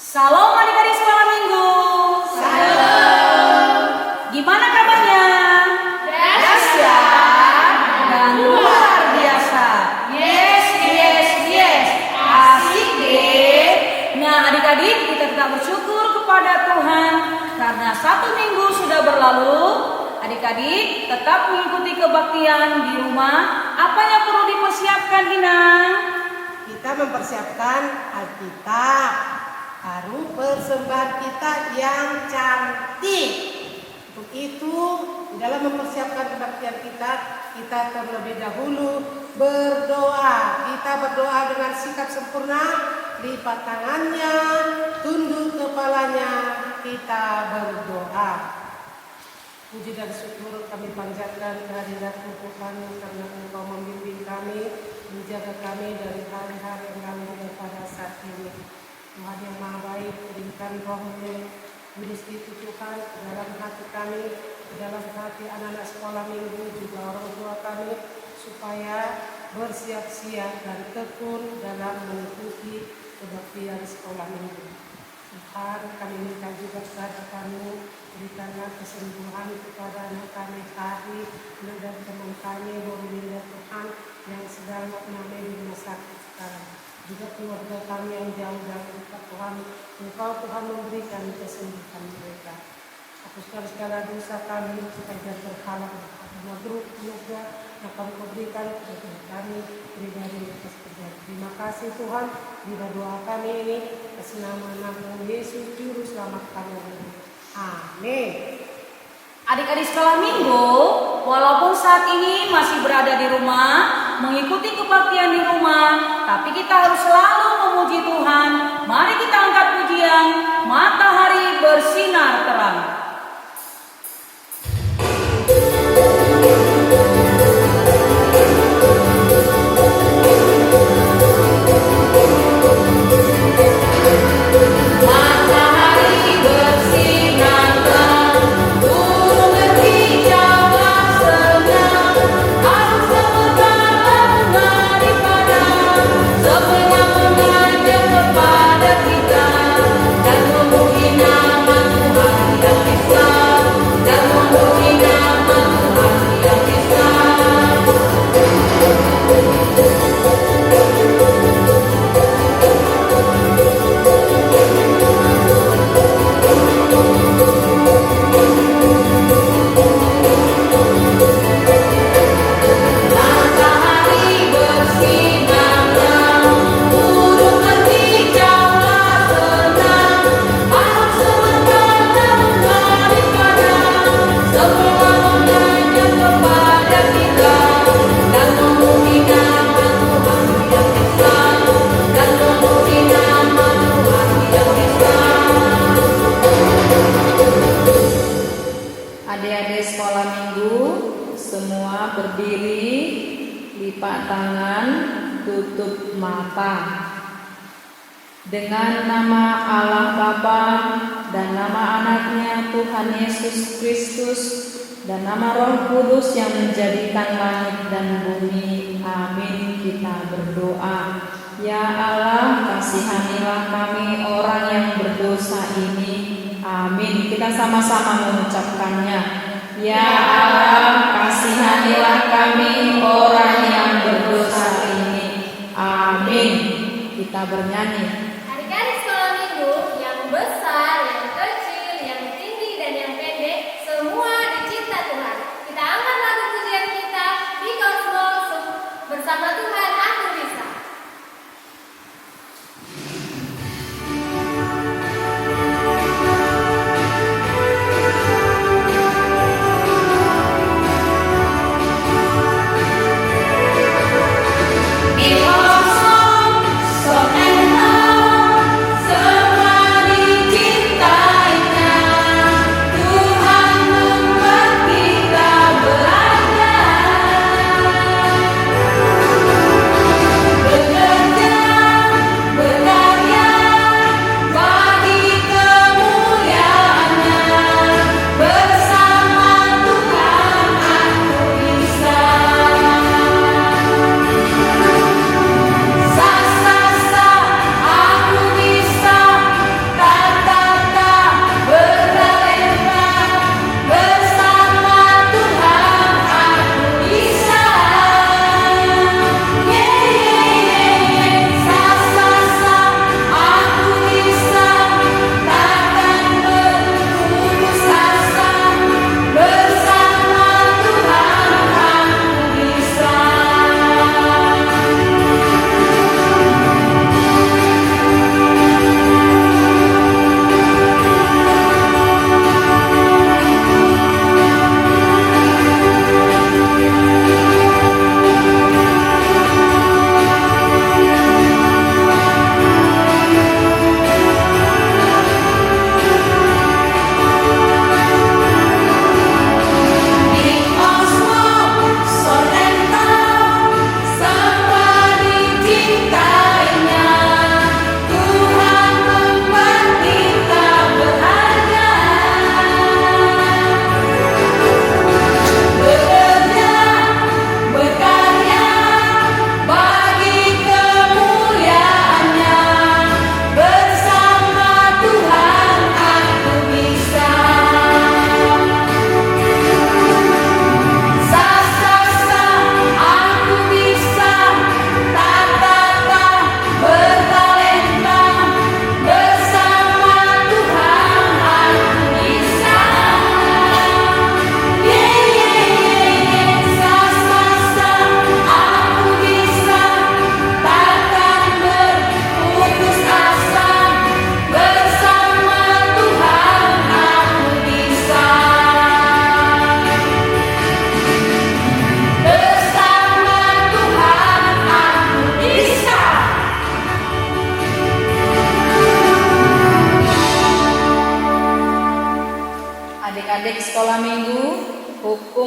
Salam adik-adik sekolah minggu. Salam. Gimana kabarnya? Dahsyat Dan luar biasa. Yes, yes, yes. Asik deh. Nah adik-adik, kita tetap bersyukur kepada Tuhan karena 1 minggu sudah berlalu. Adik-adik tetap mengikuti kebaktian di rumah. Apa yang perlu dipersiapkan, Inang? Kita mempersiapkan Alkitab, baru persembahan kita yang cantik. Untuk itu, dalam mempersiapkan kebaktian kita terlebih dahulu berdoa. Kita berdoa dengan sikap sempurna, lipat tangannya, tunduk kepalanya, kita berdoa. Puji dan syukur kami panjatkan kehadirat-Mu Tuhan, karena Engkau membimbing kami, menjaga kami dari hari-hari yang lalu dan pada saat ini. Tuhan yang Maha Baik, berikan Roh-Mu Kudus itu Tuhan dalam hati kami, dalam hati anak-anak sekolah minggu, juga orang tua kami, supaya bersiap-siap dan tekun dalam mengikuti kebaktian sekolah minggu. Tuhan, kami minta juga kepada-Mu, berikanlah kesembuhan kepada anak kami Hari dan teman kami Bornil Tuhan yang sedang mengalami di rumah sakit sekarang. Juga keluarga kami yang jauh dari Tuhan, Engkau Tuhan memberikan kesembuhan mereka. Hapuskan segala dosa kami supaya terhalang semua juga yang kami berikan kepada kami pribadi atas kerjaan. Terima kasih Tuhan, bila doa kami ini atas nama Yesus Juru Selamat kami. Amin. Adik-adik sekolah minggu, walaupun saat ini masih berada di rumah, mengikuti kebaktian di rumah, tapi kita harus selalu memuji Tuhan. Mari kita angkat pujian, matahari bersinar terang. Adik-adik sekolah minggu, semua berdiri, lipat tangan, tutup mata. Dengan nama Allah Bapa dan nama anaknya Tuhan Yesus Kristus dan nama Roh Kudus yang menjadikan langit dan bumi. Amin. Kita berdoa. Ya Allah, kasihanilah kami orang yang berdosa ini. Amin. Kita sama-sama mengucapkannya. Ya Allah, kasihanilah kami orang yang berdosa ini. Amin. Kita bernyanyi. Adik-adik sekolah minggu, yang besar, yang kecil, yang tinggi dan yang pendek, semua dicinta Tuhan. Kita angkat lagu pujian kita di Kosmos bersama Tuhan aku bisa. Because so and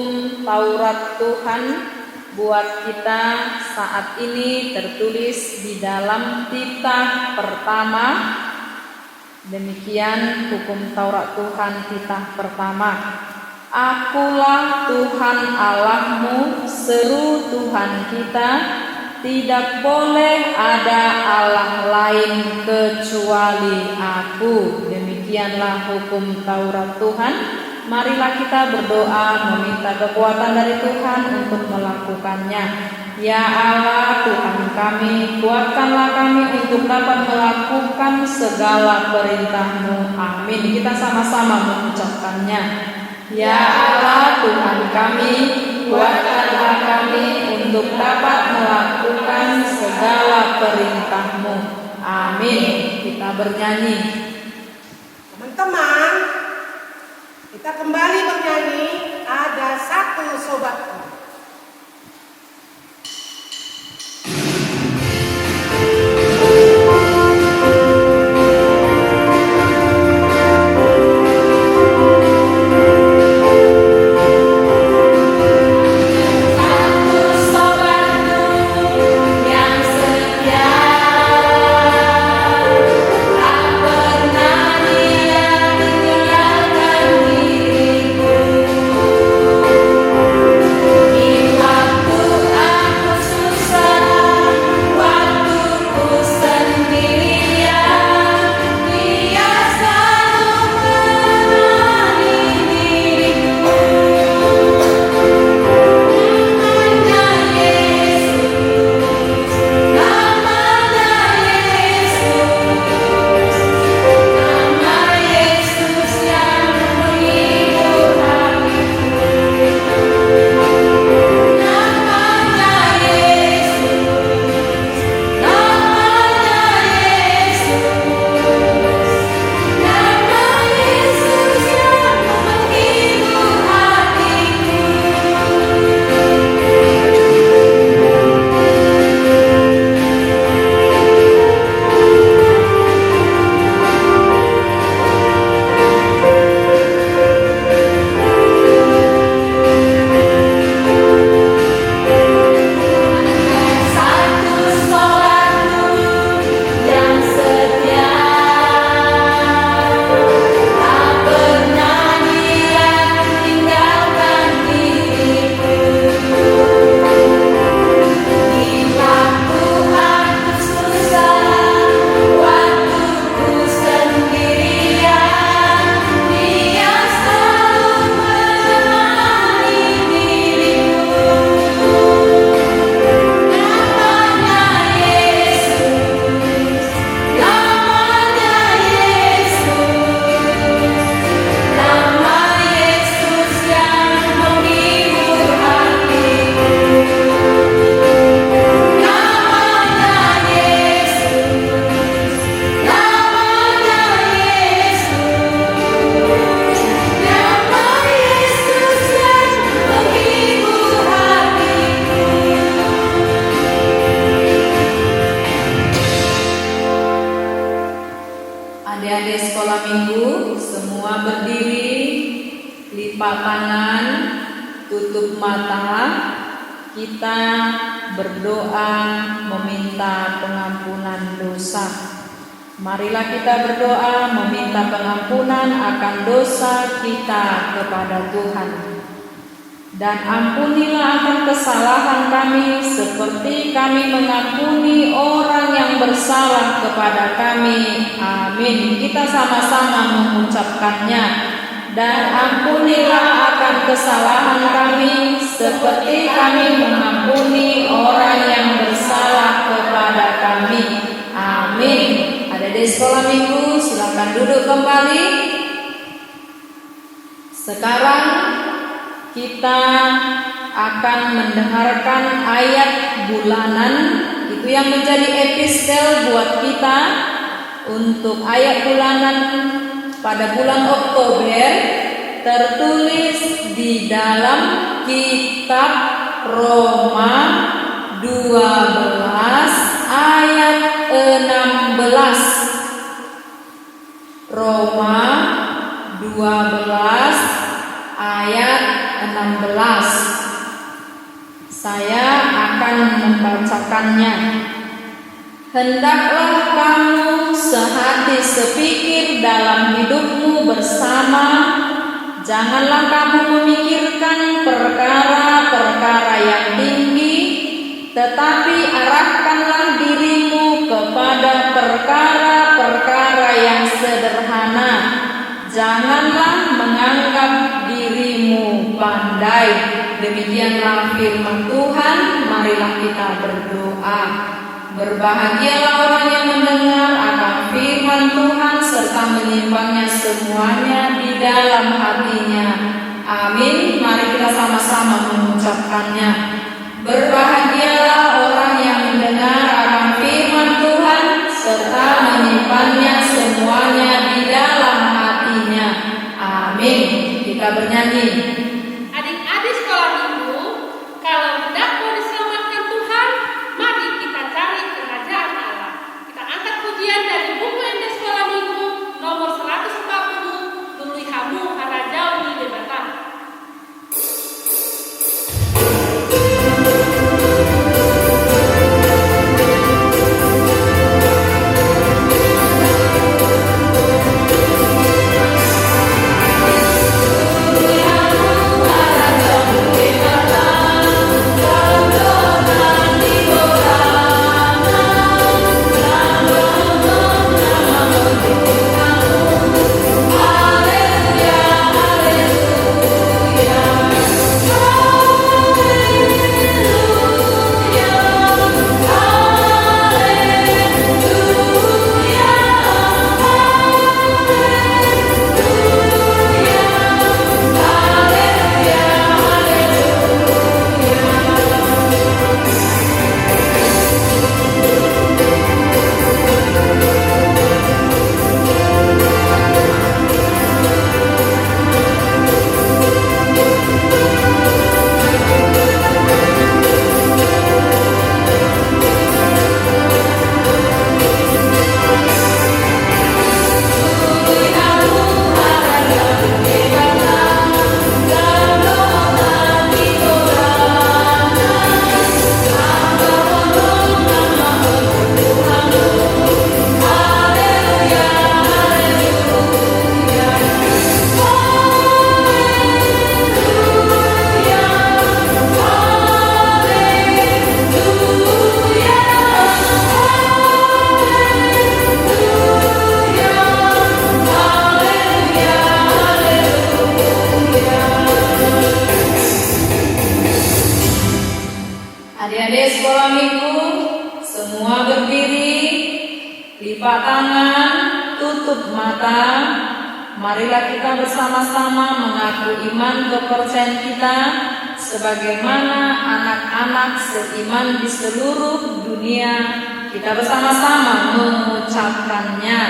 hukum Taurat Tuhan buat kita saat ini tertulis di dalam titah pertama. Demikian hukum Taurat Tuhan titah pertama. Akulah Tuhan Allahmu, seru Tuhan kita, tidak boleh ada Allah lain kecuali Aku. Demikianlah hukum Taurat Tuhan. Marilah kita berdoa meminta kekuatan dari Tuhan untuk melakukannya. Ya Allah Tuhan kami, kuatkanlah kami untuk dapat melakukan segala perintah-Mu. Amin. Kita sama-sama mengucapkannya. Ya Allah Tuhan kami, kuatkanlah kami untuk dapat melakukan segala perintah-Mu. Amin. Kita bernyanyi. Teman-teman, kita kembali bernyanyi Ada Satu Sobatku. Kita berdoa meminta pengampunan dosa. Marilah kita berdoa meminta pengampunan akan dosa kita kepada Tuhan. Dan ampunilah akan kesalahan kami seperti kami mengampuni orang yang bersalah kepada kami. Amin. Kita sama-sama mengucapkannya. Dan ampunilah akan kesalahan kami seperti kami mengampuni orang yang bersalah kepada kami. Amin. Ada di sekolah minggu, silakan duduk kembali. Sekarang kita akan mendengarkan ayat bulanan. Itu yang menjadi epistel buat kita. Untuk ayat bulanan pada bulan Oktober tertulis di dalam kitab Roma 12 ayat 16. Roma 12 ayat 16. Saya akan membacakannya. Hendaklah kamu sehati sepikir dalam hidupmu bersama. Janganlah kamu memikirkan perkara-perkara yang tinggi, tetapi arahkanlah dirimu kepada perkara-perkara yang sederhana. Janganlah menganggap dirimu pandai. Demikianlah firman Tuhan. Marilah kita berdoa. Berbahagialah orang yang mendengar akan firman Tuhan serta menyimpannya semuanya di dalam hatinya. Amin. Mari kita sama-sama mengucapkannya. Berbahagialah orang yang mendengar akan firman Tuhan serta menyimpannya semuanya di dalam hatinya. Amin. Kita bernyanyi. Adik-adik sekolah minggu, kalau hendak mau diselamatkan Tuhan, mari kita cari kerajaan Allah. Kita angkat pujian dari buku Ende Sekolah Minggu nomor 140, Tulihamu Harajau di Debatan. Adik-adik sekolah minggu, semua berdiri, lipat tangan, tutup mata. Marilah kita bersama-sama mengaku iman kepercayaan kita sebagaimana anak-anak seiman di seluruh dunia. Kita bersama-sama mengucapkannya.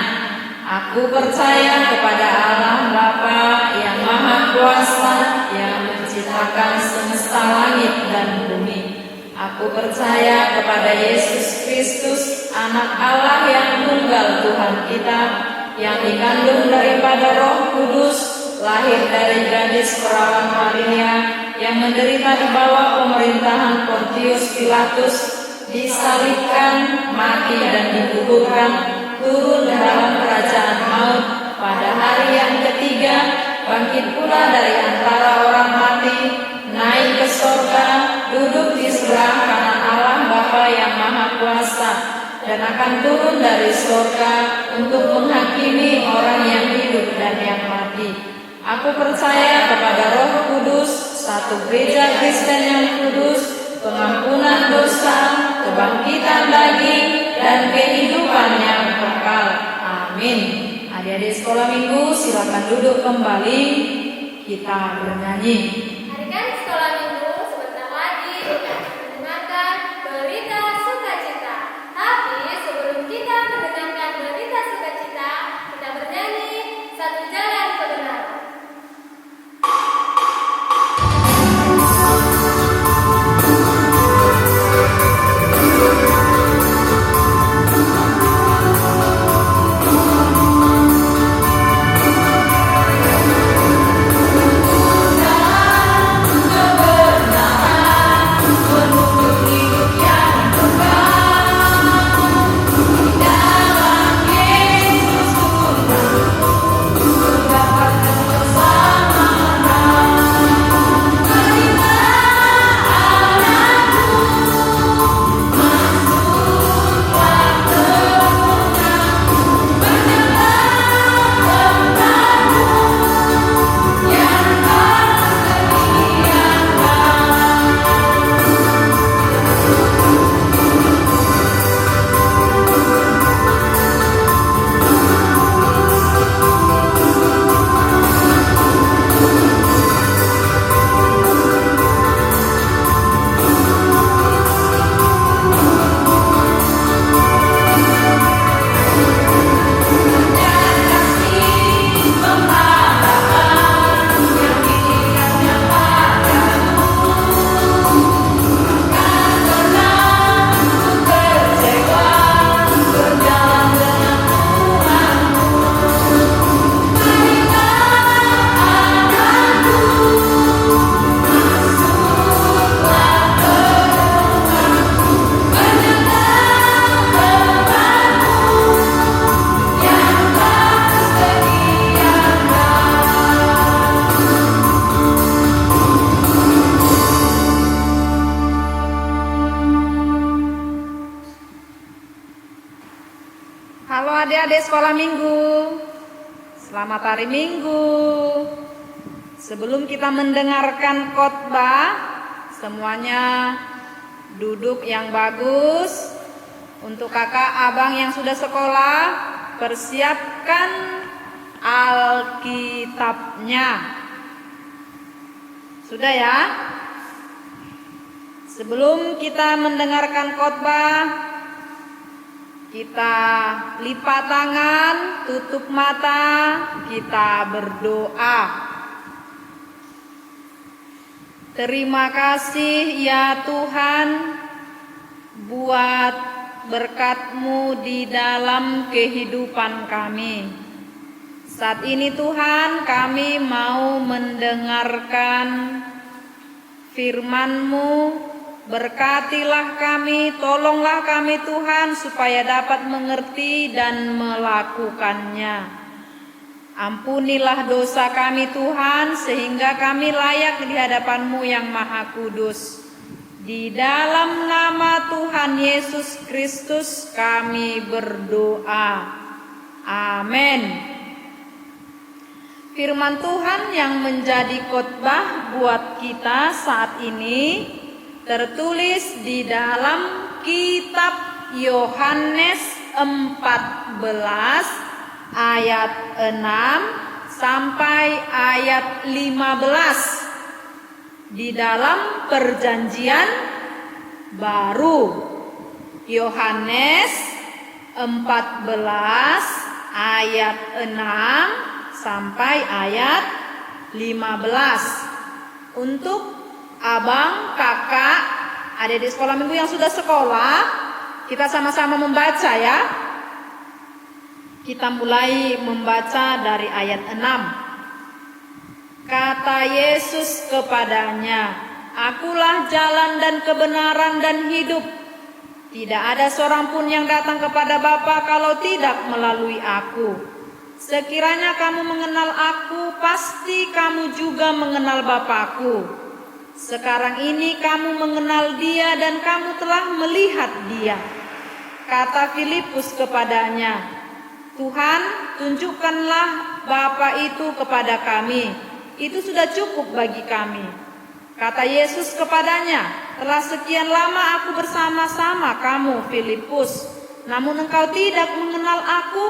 Aku percaya kepada Allah Bapa yang Maha Kuasa yang menciptakan semesta langit dan bumi. Aku percaya kepada Yesus Kristus, Anak Allah yang tunggal Tuhan kita, yang dikandung daripada Roh Kudus, lahir dari gadis perawan Maria, yang menderita di bawah pemerintahan Pontius Pilatus, disalibkan, mati dan dikuburkan, turun dalam kerajaan maut, pada hari yang ketiga bangkit pula dari antara orang mati, naik ke sorga, duduk di sebelah kanan Allah Bapa yang Maha Kuasa, dan akan turun dari sorga untuk menghakimi orang yang hidup dan yang mati. Aku percaya kepada Roh Kudus, satu gereja Kristen yang kudus, pengampunan dosa, kebangkitan daging, dan kehidupan yang kekal. Amin. Adik-adik sekolah minggu, silakan duduk kembali. Kita bernyanyi. Adik-adik sekolah minggu, sebentar lagi kita akan mendengarkan berita sukacita. Tapi sebelum kita mendengarkan berita sukacita, kita bernyanyi Satu Jalan Kebenaran. Satu adik-adik sekolah minggu. Selamat hari Minggu. Sebelum kita mendengarkan khotbah, semuanya duduk yang bagus. Untuk kakak abang yang sudah sekolah, persiapkan Alkitabnya. Sudah ya? Sebelum kita mendengarkan khotbah, kita lipat tangan, tutup mata, kita berdoa. Terima kasih ya Tuhan buat berkat-Mu di dalam kehidupan kami. Saat ini Tuhan, kami mau mendengarkan firman-Mu. Berkatilah kami, tolonglah kami Tuhan supaya dapat mengerti dan melakukannya. Ampunilah dosa kami Tuhan sehingga kami layak di hadapan-Mu yang Maha Kudus. Di dalam nama Tuhan Yesus Kristus kami berdoa. Amin. Firman Tuhan yang menjadi khotbah buat kita saat ini tertulis di dalam kitab Yohanes 14 ayat 6 sampai ayat 15 di dalam perjanjian baru. Yohanes 14 ayat 6 sampai ayat 15. Untuk abang, kakak, adik di sekolah minggu yang sudah sekolah, kita sama-sama membaca ya. Kita mulai membaca dari ayat 6. Kata Yesus kepadanya, "Akulah jalan dan kebenaran dan hidup. Tidak ada seorang pun yang datang kepada Bapa kalau tidak melalui Aku. Sekiranya kamu mengenal Aku, pasti kamu juga mengenal Bapa-Ku. Sekarang ini kamu mengenal Dia dan kamu telah melihat Dia." Kata Filipus kepadanya, "Tuhan, tunjukkanlah Bapa itu kepada kami. Itu sudah cukup bagi kami." Kata Yesus kepadanya, "Telah sekian lama Aku bersama-sama kamu, Filipus, namun engkau tidak mengenal Aku.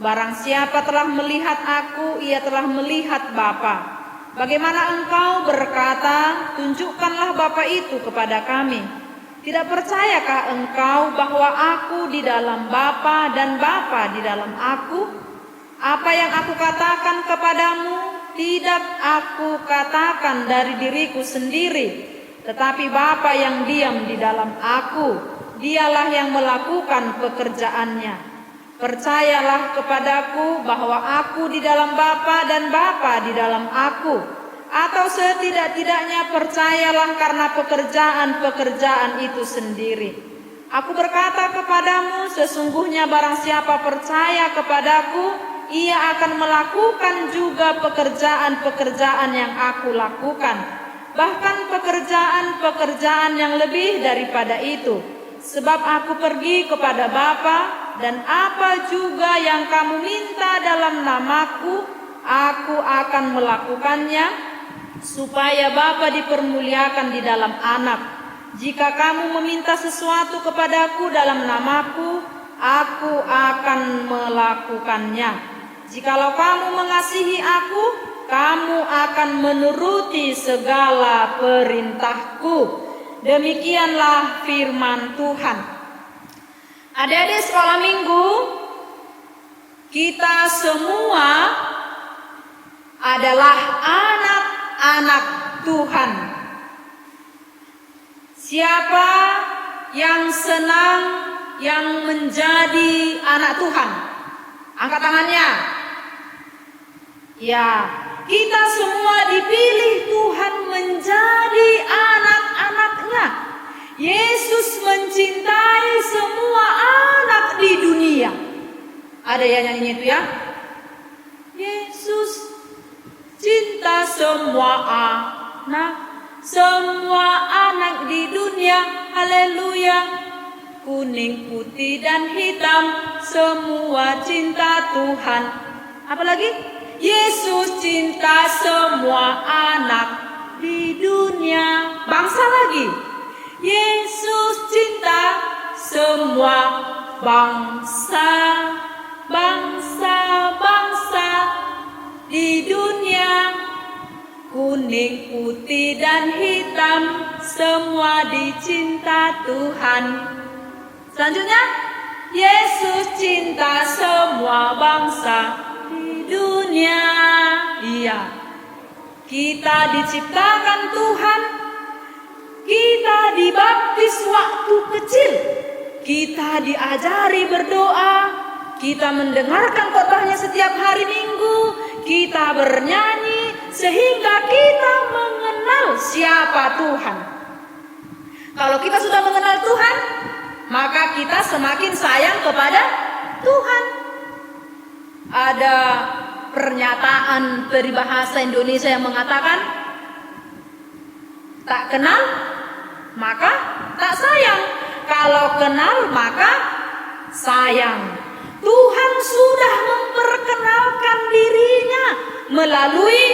Barang siapa telah melihat Aku, ia telah melihat Bapa. Bagaimana engkau berkata, tunjukkanlah Bapa itu kepada kami? Tidak percayakah engkau bahwa Aku di dalam Bapa dan Bapa di dalam Aku? Apa yang Aku katakan kepadamu, tidak Aku katakan dari diriku sendiri, tetapi Bapa yang diam di dalam Aku, Dialah yang melakukan pekerjaannya. Percayalah kepadaku bahwa Aku di dalam Bapa dan Bapa di dalam Aku. Atau setidak-tidaknya percayalah karena pekerjaan-pekerjaan itu sendiri. Aku berkata kepadamu, sesungguhnya barang siapa percaya kepadaku, ia akan melakukan juga pekerjaan-pekerjaan yang Aku lakukan. Bahkan pekerjaan-pekerjaan yang lebih daripada itu. Sebab Aku pergi kepada Bapa, dan apa juga yang kamu minta dalam namaku, Aku akan melakukannya, supaya Bapa dipermuliakan di dalam Anak. Jika kamu meminta sesuatu kepadaku dalam namaku, Aku akan melakukannya. Jikalau kamu mengasihi Aku, kamu akan menuruti segala perintahku." Demikianlah firman Tuhan. Adik-adik sekolah minggu, kita semua adalah anak-anak Tuhan. Siapa yang senang yang menjadi anak Tuhan? Angkat tangannya. Ya, kita semua dipilih Tuhan menjadi anak-anaknya. Yesus mencintai semua anak di dunia. Ada yang nyanyi itu ya? Yesus cinta semua anak di dunia. Haleluya. Kuning, putih dan hitam, semua cinta Tuhan. Apalagi? Yesus cinta semua anak di dunia. Bangsa lagi. Yesus cinta semua bangsa, bangsa di dunia. Kuning, putih, dan hitam, semua dicinta Tuhan. Selanjutnya, Yesus cinta semua bangsa di dunia. Iya, kita diciptakan Tuhan. Kita dibaptis waktu kecil. Kita diajari berdoa. Kita mendengarkan khotbahnya setiap hari Minggu. Kita bernyanyi sehingga kita mengenal siapa Tuhan. Kalau kita sudah mengenal Tuhan, maka kita semakin sayang kepada Tuhan. Ada pernyataan peribahasa Indonesia yang mengatakan, tak kenal maka tak sayang. Kalau kenal maka sayang. Tuhan sudah memperkenalkan dirinya melalui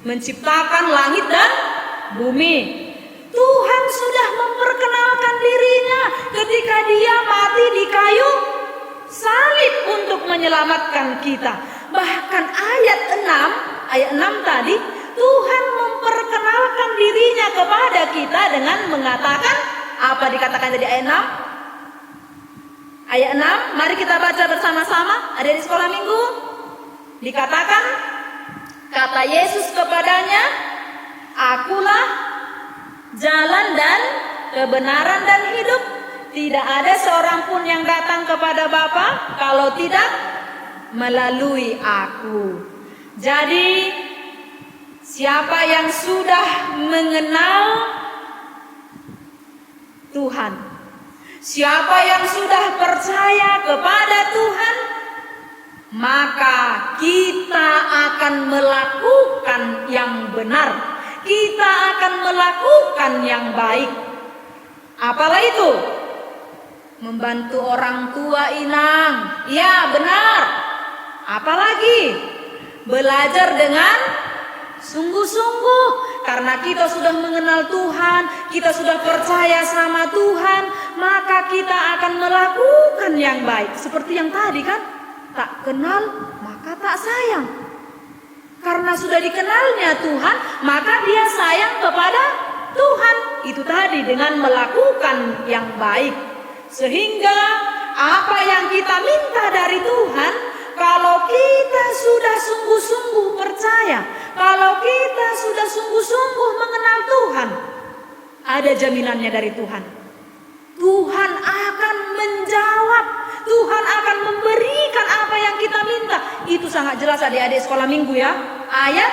menciptakan langit dan bumi. Tuhan sudah memperkenalkan dirinya ketika Dia mati di kayu salib untuk menyelamatkan kita. Bahkan ayat 6 tadi, Tuhan memperkenalkan dirinya kepada kita dengan mengatakan, apa dikatakan tadi ayat 6? Ayat 6, mari kita baca bersama-sama. Ada di sekolah minggu. Dikatakan, kata Yesus kepadanya, akulah jalan dan kebenaran dan hidup. Tidak ada seorang pun yang datang kepada Bapa kalau tidak melalui aku. Jadi, siapa yang sudah mengenal Tuhan, siapa yang sudah percaya kepada Tuhan, maka kita akan melakukan yang benar. Kita akan melakukan yang baik. Apalah itu? Membantu orang tua, Inang. Ya, benar. Apalagi? Belajar dengan sungguh-sungguh. Karena kita sudah mengenal Tuhan, kita sudah percaya sama Tuhan, maka kita akan melakukan yang baik. Seperti yang tadi kan, tak kenal maka tak sayang. Karena sudah dikenalnya Tuhan, maka dia sayang kepada Tuhan. Itu tadi dengan melakukan yang baik. Sehingga apa yang kita minta dari Tuhan, kalau kita sudah sungguh-sungguh percaya, kalau kita sudah sungguh-sungguh mengenal Tuhan, ada jaminannya dari Tuhan. Tuhan akan menjawab, Tuhan akan memberikan apa yang kita minta. Itu sangat jelas adik-adik sekolah minggu ya. Ayat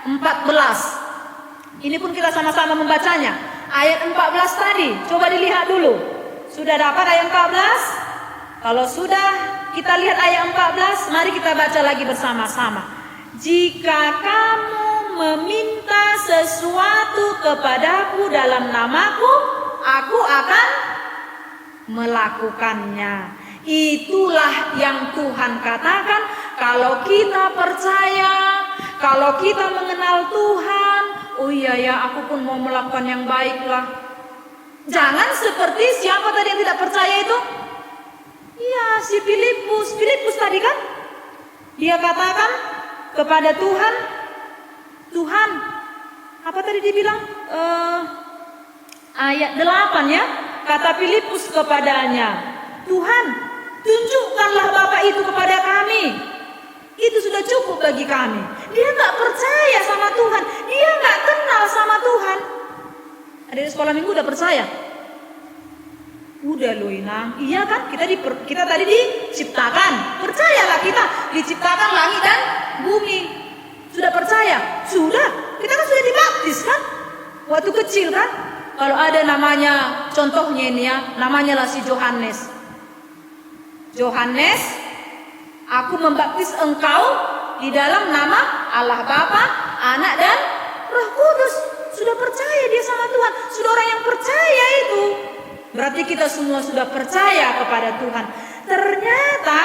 14. Ini pun kita sama-sama membacanya. Ayat 14 tadi, coba dilihat dulu. Sudah dapat ayat 14? Kalau sudah, kita lihat ayat 14, mari kita baca lagi bersama-sama. Jika kamu meminta sesuatu kepadaku dalam namaku, aku akan melakukannya. Itulah yang Tuhan katakan. Kalau kita percaya, kalau kita mengenal Tuhan, oh iya ya, aku pun mau melakukan yang baik lah. Jangan seperti siapa tadi yang tidak percaya itu? Iya, si Filipus tadi kan, dia katakan kepada Tuhan, Tuhan, apa tadi dibilang? Ayat 8 ya, kata Filipus kepadanya, Tuhan, tunjukkanlah Bapa itu kepada kami. Itu sudah cukup bagi kami. Dia nggak percaya sama Tuhan, dia nggak kenal sama Tuhan. Ada di sekolah minggu udah percaya? Udah loh Inang. Iya kan, kita tadi diciptakan. Percayalah kita diciptakan langit dan bumi. Sudah percaya? Sudah. Kita kan sudah dibaptis kan? Waktu kecil kan? Kalau ada namanya, contohnya ini ya, namanya lah si Yohanes. Yohanes, aku membaptis engkau di dalam nama Allah Bapa, Anak dan Roh Kudus. Sudah percaya dia sama Tuhan. Sudah orang yang percaya itu. Berarti kita semua sudah percaya kepada Tuhan. Ternyata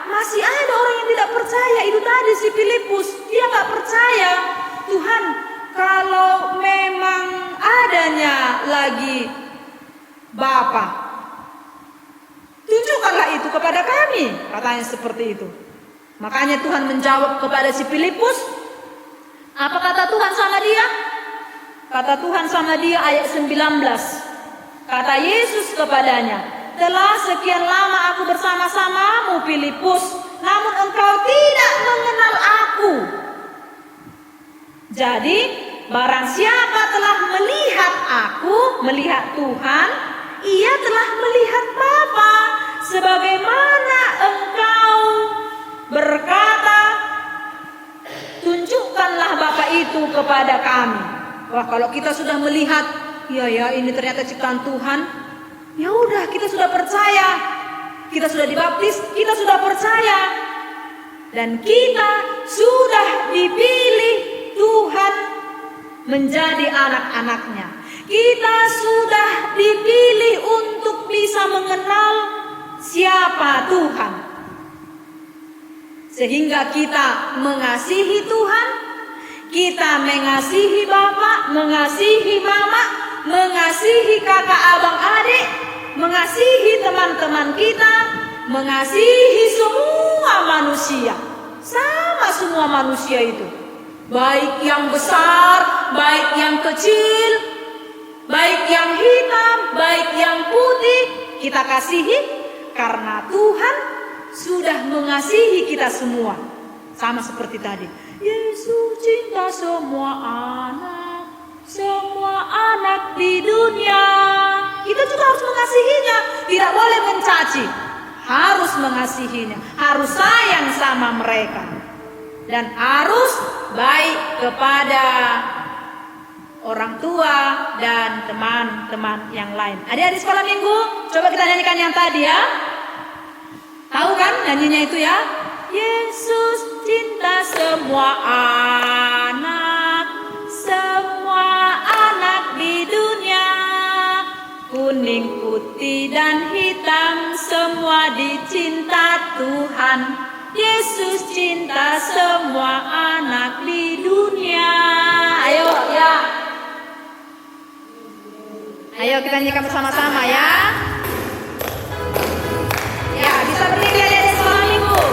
masih ada orang yang tidak percaya. Itu tadi si Filipus, dia nggak percaya. Tuhan, kalau memang adanya lagi Bapa, tunjukkanlah itu kepada kami, katanya seperti itu. Makanya Tuhan menjawab kepada si Filipus. Apa kata Tuhan sama dia? Kata Tuhan sama dia ayat 19. Kata Yesus kepadanya, telah sekian lama aku bersama-samamu Filipus, namun engkau tidak mengenal aku. Jadi barang siapa telah melihat aku, melihat Tuhan, ia telah melihat Bapa. Sebagaimana engkau berkata, tunjukkanlah Bapa itu kepada kami. Wah, kalau kita sudah melihat, ya ini ternyata ciptaan Tuhan, ya udah kita sudah percaya. Kita sudah dibaptis, kita sudah percaya. Dan kita sudah dipilih Tuhan menjadi anak-anaknya. Kita sudah dipilih untuk bisa mengenal siapa Tuhan. Sehingga kita mengasihi Tuhan, kita mengasihi Bapak, mengasihi Mama, mengasihi kakak abang adik, mengasihi teman-teman kita, mengasihi semua manusia. Sama semua manusia itu. Baik yang besar, baik yang kecil, baik yang hitam, baik yang putih, kita kasihi karena Tuhan sudah mengasihi kita semua. Sama seperti tadi. Yesus cinta semua anak di dunia. Kita juga harus mengasihinya, tidak boleh mencaci. Harus mengasihinya, harus sayang sama mereka. Dan harus baik kepada orang tua dan teman-teman yang lain. Adik-adik sekolah minggu, coba kita nyanyikan yang tadi ya. Tahu kan nyanyinya itu ya? Yesus cinta semua anak di dunia. Kuning, putih, dan hitam semua dicinta Tuhan. Yesus cinta semua anak di dunia. Ayo ya. Ayo kita nyanyikan bersama-sama ya. Ya, bisa berdiri ya di sekolah minggu.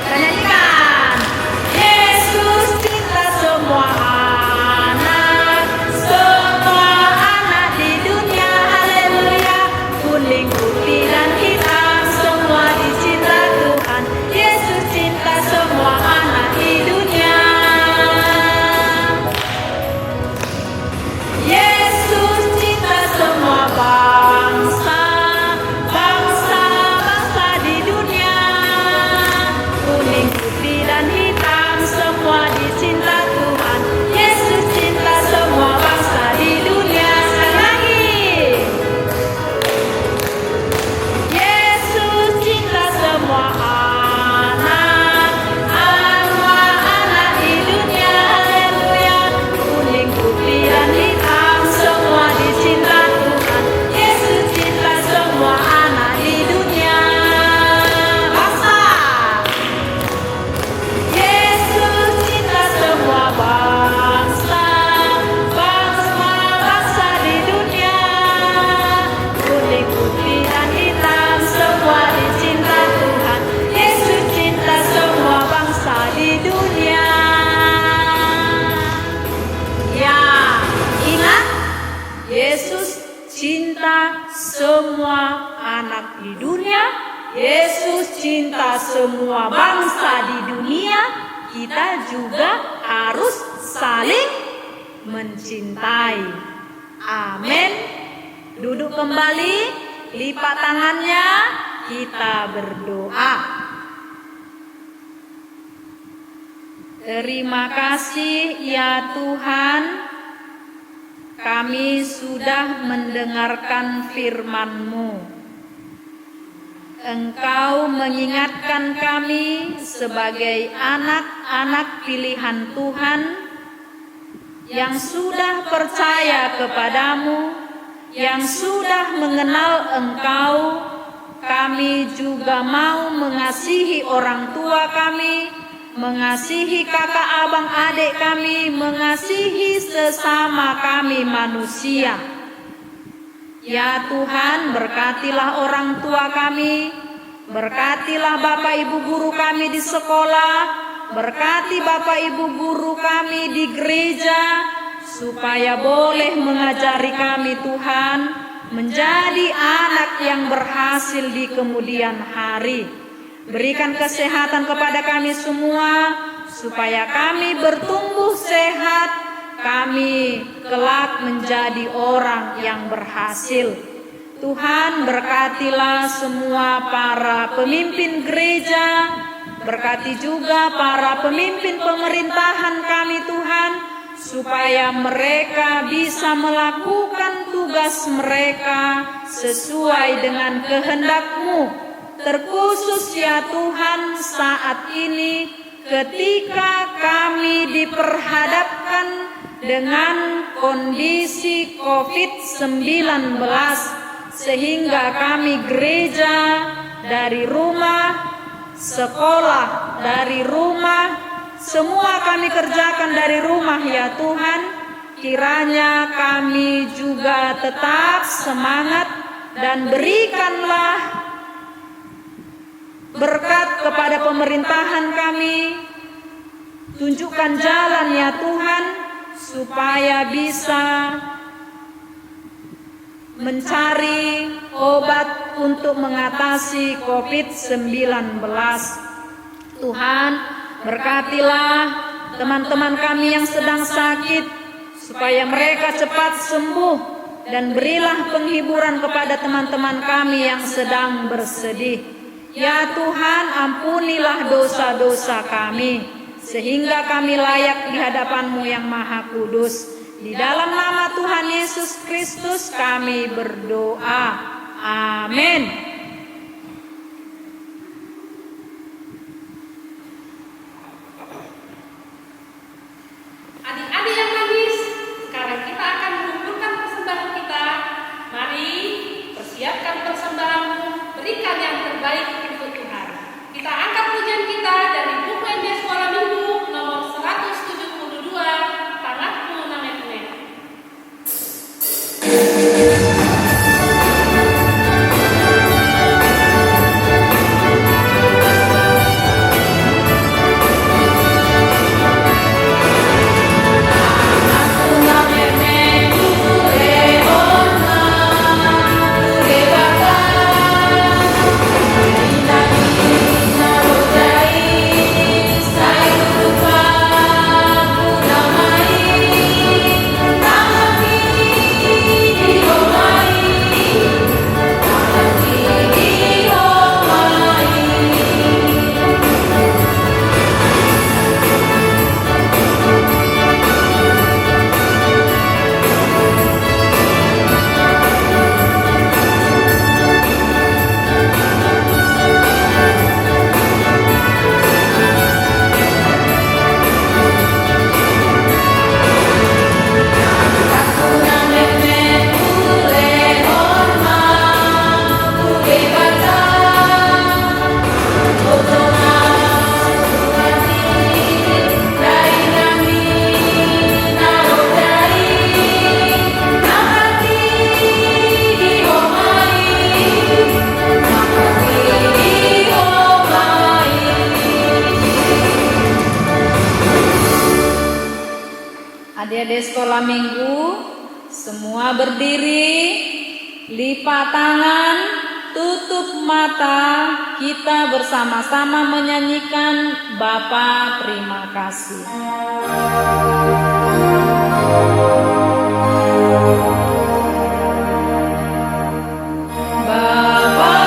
Kita nyanyikan. Yesus cinta semua anak di dunia. Haleluya. Kuning, putih, dan hitam semua dicinta Tuhan. Yesus cinta semua anak di dunia. Yesus cinta semua bangsa di dunia. Kuning, putih, dan hitam semua dicinta Tuhan. Yesus cinta semua bangsa di dunia. Sekali lagi. Yesus cinta semua anak di dunia. Haleluya. Kuning, putih, dan hitam semua dicinta Tuhan. Yesus cinta semua anak di dunia. Bangsa. Yesus cinta semua bangsa di dunia. Kuning, putih, dan hitam semua dicinta Tuhan. Yesus cinta semua bangsa di dunia. Ya, ingat, Yesus cinta semua anak di dunia. Yesus cinta semua bangsa di dunia. Kita juga harus saling mencintai. Amin. Duduk kembali, lipat tangannya, kita berdoa. Terima kasih ya Tuhan, kami sudah mendengarkan firman-Mu. Engkau mengingatkan kami sebagai anak-anak pilihan Tuhan yang sudah percaya kepadamu, yang sudah mengenal Engkau. Kami juga mau mengasihi orang tua kami, mengasihi kakak abang adik kami, mengasihi sesama kami manusia. Ya Tuhan, berkatilah orang tua kami, berkatilah Bapak Ibu guru kami di sekolah, berkati Bapak Ibu guru kami di gereja, supaya boleh mengajari kami Tuhan, menjadi anak yang berhasil di kemudian hari. Berikan kesehatan kepada kami semua, supaya kami bertumbuh sehat, kami kelak menjadi orang yang berhasil. Tuhan, berkatilah semua para pemimpin gereja, berkati juga para pemimpin pemerintahan kami Tuhan, supaya mereka bisa melakukan tugas mereka sesuai dengan kehendak-Mu. Terkhusus ya Tuhan saat ini ketika kami diperhadapkan dengan kondisi COVID-19, sehingga kami gereja dari rumah, sekolah dari rumah, semua kami kerjakan dari rumah ya Tuhan. Kiranya kami juga tetap semangat dan berikanlah berkat kepada pemerintahan kami. Tunjukkan jalan ya Tuhan, supaya bisa mencari obat untuk mengatasi COVID-19. Tuhan, berkatilah teman-teman kami yang sedang sakit, supaya mereka cepat sembuh, dan berilah penghiburan kepada teman-teman kami yang sedang bersedih. Ya Tuhan, ampunilah dosa-dosa kami, sehingga kami layak di hadapan-Mu yang Maha Kudus. Di dalam nama Tuhan Yesus Kristus kami berdoa. Amin. Adik-adik yang manis, sekarang kita akan mengumpulkan persembahan kita. Mari persiapkan persembahanmu, berikan yang terbaik untuk Tuhan. Kita angkat pujian kita dari buku MB Sekolah Minggu nomor 172, Tanahku Namek-Nek. Adik-adik sekolah minggu, semua berdiri, lipat tangan, tutup mata, kita bersama-sama menyanyikan Bapa terima kasih. Bapa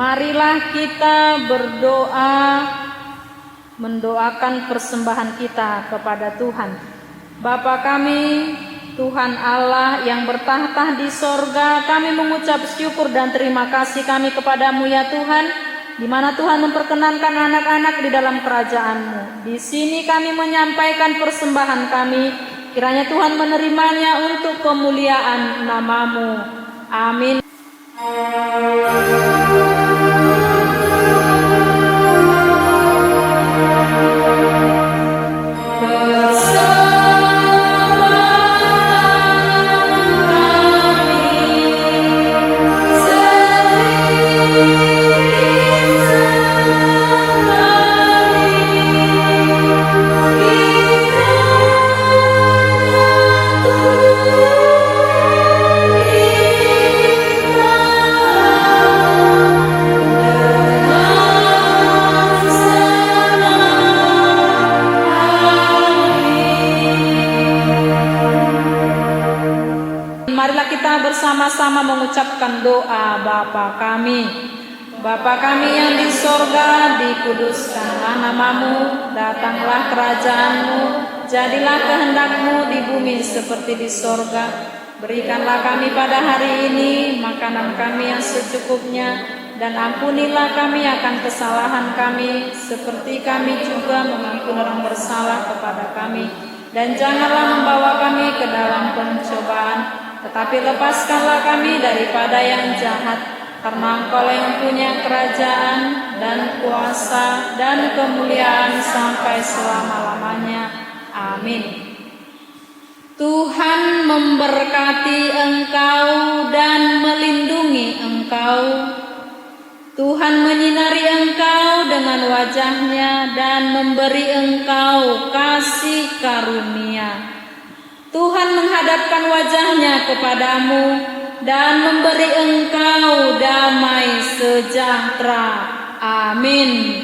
Marilah kita berdoa, mendoakan persembahan kita kepada Tuhan. Bapa kami, Tuhan Allah yang bertahta di sorga, kami mengucap syukur dan terima kasih kami kepadamu ya Tuhan, di mana Tuhan memperkenankan anak-anak di dalam kerajaan-Mu. Di sini kami menyampaikan persembahan kami, kiranya Tuhan menerimanya untuk kemuliaan nama-Mu. Amin. Marilah kita bersama-sama mengucapkan doa Bapa kami. Bapa kami yang di sorga, dikuduskanlah nama-Mu, datanglah kerajaan-Mu, jadilah kehendak-Mu di bumi seperti di sorga. Berikanlah kami pada hari ini makanan kami yang secukupnya, dan ampunilah kami akan kesalahan kami, seperti kami juga mengampuni orang bersalah kepada kami. Dan janganlah membawa kami ke dalam pencobaan, tetapi lepaskanlah kami daripada yang jahat, karena Engkau yang punya kerajaan dan kuasa dan kemuliaan sampai selama-lamanya. Amin. Tuhan memberkati engkau dan melindungi engkau. Tuhan menyinari engkau dengan wajah-Nya dan memberi engkau kasih karunia. Tuhan menghadapkan wajah-Nya kepadamu dan memberi engkau damai sejahtera. Amin.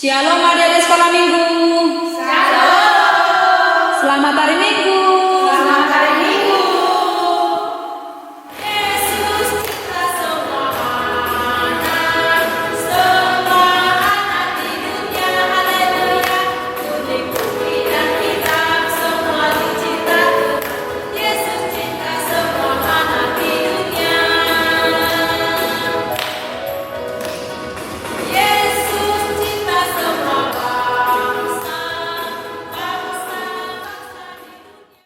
Shalom adik-adik sekolah minggu. Shalom. Selamat hari Minggu.